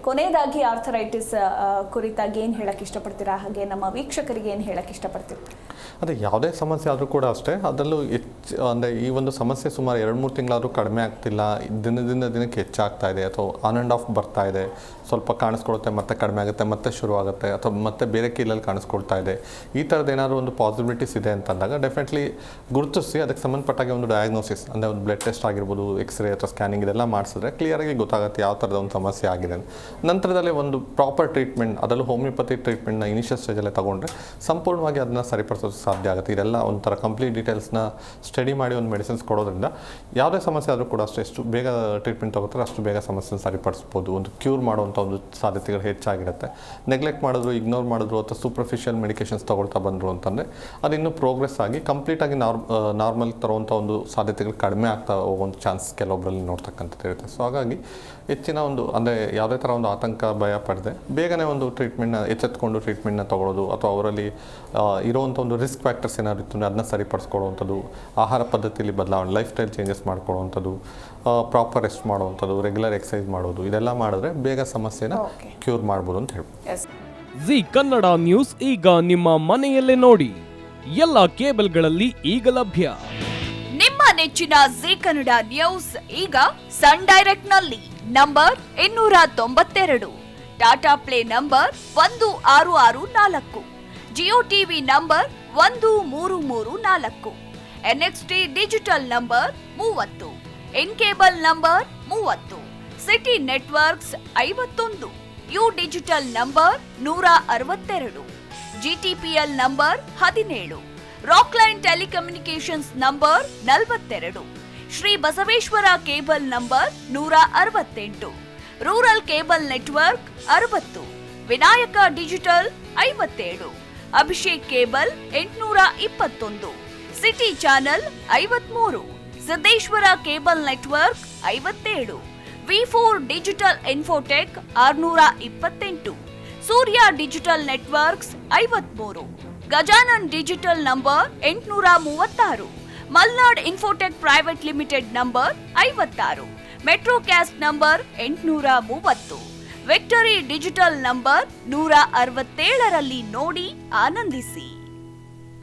ಕೊನೆಯದಾಗಿ ಆರ್ಥರೈಟಿಸ್ ಕುರಿತಾಗಿ ಏನು ಹೇಳಕ್ಕೆ ಇಷ್ಟಪಡ್ತೀರಾ, ಹಾಗೆ ನಮ್ಮ ವೀಕ್ಷಕರಿಗೆ ಏನು ಹೇಳಕ್ಕೆ ಇಷ್ಟಪಡ್ತೀರಾ? ಅದೇ ಯಾವುದೇ ಸಮಸ್ಯೆ ಆದರೂ ಕೂಡ ಅಷ್ಟೇ, ಅದರಲ್ಲೂ ಅಂದರೆ ಈ ಒಂದು ಸಮಸ್ಯೆ ಸುಮಾರು 2-3 ತಿಂಗಳಾದರೂ ಕಡಿಮೆ ಆಗ್ತಿಲ್ಲ, ದಿನದಿಂದ ದಿನಕ್ಕೆ ಹೆಚ್ಚಾಗ್ತಾ ಇದೆ, ಅಥವಾ ಆನ್ ಆ್ಯಂಡ್ ಆಫ್ ಬರ್ತಾ ಇದೆ, ಸ್ವಲ್ಪ ಕಾಣಿಸ್ಕೊಳುತ್ತೆ ಮತ್ತೆ ಕಡಿಮೆ ಆಗುತ್ತೆ ಮತ್ತೆ ಶುರು ಆಗುತ್ತೆ, ಅಥವಾ ಮತ್ತೆ ಬೇರೆ ಕೀಲಲ್ಲಿ ಕಾಣಿಸ್ಕೊಳ್ತಾ ಇದೆ, ಈ ಥರದ್ದು ಏನಾದರೂ ಒಂದು ಪಾಸಿಬಿಲಿಟೀಸ್ ಇದೆ ಅಂತಂದಾಗ ಡೆಫಿನೆಟ್ಲಿ ಗುರುತಿಸಿ ಅದಕ್ಕೆ ಸಂಬಂಧಪಟ್ಟಾಗೆ ಒಂದು ಡಯಾಗ್ನೋಸಿಸ್ ಅಂದರೆ ಒಂದು ಬ್ಲಡ್ ಟೆಸ್ಟ್ ಆಗಿರ್ಬೋದು, ಎಕ್ಸ್ರೇ ಅಥವಾ ಸ್ಕ್ಯಾನಿಂಗ್ ಇದೆಲ್ಲ ಮಾಡಿಸಿದ್ರೆ ಕ್ಲಿಯರಾಗಿ ಗೊತ್ತಾಗುತ್ತೆ ಯಾವ ಥರದ ಒಂದು ಸಮಸ್ಯೆ ಆಗಿದೆ. ನಂತರದಲ್ಲಿ ಒಂದು ಪ್ರಾಪರ್ ಟ್ರೀಟ್ಮೆಂಟ್, ಅದರಲ್ಲೂ ಹೋಮಿಯೋಪತಿ ಟ್ರೀಟ್ಮೆಂಟ್ನ ಇನಿಷಿಯಲ್ ಸ್ಟೇಜಲ್ಲೇ ತೊಗೊಂಡ್ರೆ ಸಂಪೂರ್ಣವಾಗಿ ಅದನ್ನು ಸರಿಪಡಿಸೋದು ಸಾಧ್ಯ ಆಗುತ್ತೆ. ಇದೆಲ್ಲ ಒಂಥರ ಕಂಪ್ಲೀಟ್ ಡೀಟೇಲ್ಸ್ನ ಸ್ಟಡಿ ಮಾಡಿ ಒಂದು ಮೆಡಿಸಿನ್ಸ್ ಕೊಡೋದ್ರಿಂದ ಯಾವುದೇ ಸಮಸ್ಯೆ ಆದರೂ ಕೂಡ ಅಷ್ಟೇ ಎಷ್ಟು ಬೇಗ ಟ್ರೀಟ್ಮೆಂಟ್ ತಗೋತಾರೆ ಅಷ್ಟು ಬೇಗ ಸಮಸ್ಯೆನ ಸರಿಪಡಿಸ್ಬೋದು, ಒಂದು ಕ್ಯೂರ್ ಮಾಡುವಂಥ ಒಂದು ಸಾಧ್ಯತೆಗಳು ಹೆಚ್ಚಾಗಿರುತ್ತೆ. ನೆಗ್ಲೆಕ್ಟ್ ಮಾಡಿದ್ರು, ಇಗ್ನೋರ್ ಮಾಡಿದ್ರು ಅಥವಾ ಸೂಪರ್ಫಿಷಿಯಲ್ ಮೆಡಿಕೇಷನ್ಸ್ ತಗೊಳ್ತಾ ಬಂದರು ಅಂತಂದರೆ ಅದು ಇನ್ನೂ ಪ್ರೋಗ್ರೆಸ್ ಆಗಿ ಕಂಪ್ಲೀಟಾಗಿ ನಾರ್ಮಲ್ ತರುವಂಥ ಒಂದು ಸಾಧ್ಯತೆಗಳು ಕಡಿಮೆ ಆಗ್ತಾ ಹೋಗುವಂಥ ಚಾನ್ಸ್ ಕೆಲವೊಬ್ಬರಲ್ಲಿ ನೋಡ್ತಕ್ಕಂಥದ್ದು ಇರುತ್ತೆ. ಸೊ ಹಾಗಾಗಿ ಹೆಚ್ಚಿನ ಒಂದು ಅಂದರೆ ಯಾವುದೇ ಥರ ಒಂದು ಆತಂಕ ಭಯ ಪಡದೆ ಬೇಗನೆ ಒಂದು ಟ್ರೀಟ್ಮೆಂಟ್ನ ಎಚ್ಚೆತ್ಕೊಂಡು ಟ್ರೀಟ್ಮೆಂಟ್ನ ತೊಗೊಳ್ಳೋದು, ಅಥವಾ ಅವರಲ್ಲಿ ಇರೋವಂಥ ಒಂದು ರಿಸ್ಕ್ ಫ್ಯಾಕ್ಟರ್ಸ್ ಏನಾದ್ರು ಇತ್ತು ಅದನ್ನ ಸರಿಪಡಿಸ್ಕೊಳ್ಳುವಂಥದ್ದು, ಆಹಾರ ಪದ್ಧತಿಯಲ್ಲಿ ಬದಲಾವಣೆ, ಲೈಫ್ ಸ್ಟೈಲ್ ಚೇಂಜಸ್ ಮಾಡ್ಕೊಳ್ಳುವಂಥದ್ದು, ಪ್ರಾಪರ್ ರೆಸ್ಟ್ ಮಾಡುವಂಥದ್ದು, ರೆಗ್ಯುಲರ್ ಎಕ್ಸಸೈಸ್ ಮಾಡೋದು, ಇದೆಲ್ಲ ಮಾಡಿದ್ರೆ ಬೇಗ ಸಮಸ್ಯೆನ ಕ್ಯೂರ್ ಮಾಡ್ಬೋದು ಅಂತ ಹೇಳ್ಬೋದು. ಜಿ ಕನ್ನಡ ನ್ಯೂಸ್ ಈಗ ನಿಮ್ಮ ಮನೆಯಲ್ಲೇ ನೋಡಿ, ಎಲ್ಲ ಕೇಬಲ್ಗಳಲ್ಲಿ ಈಗ ಲಭ್ಯ. ನಿಮ್ಮ ನೆಚ್ಚಿನ ಜಿ ಕನ್ನಡ ನ್ಯೂಸ್ ಈಗ ಸನ್ ಡೈರೆಕ್ಟ್ ನಲ್ಲಿ number 292, Tata Play number 1664, Jio TV number 1334, NXT digital number 30, in cable number 30, city networks 51, U digital number 162, GTPL number 17, Rockline telecommunications number 42, Shri Basaveshwara cable number 168, rural cable network 60, Vinayaka digital 57, Abhishek cable 821, city channel 53, Siddeshwara cable network 57, ವಿ4 digital infotech 628, Surya digital networks 53, Gajanan digital number 836, Malnad infotech private limited number 56, metrocast number 830, victory digital number 167ರಲ್ಲಿ ನೋಡಿ ಆನಂದಿಸಿ.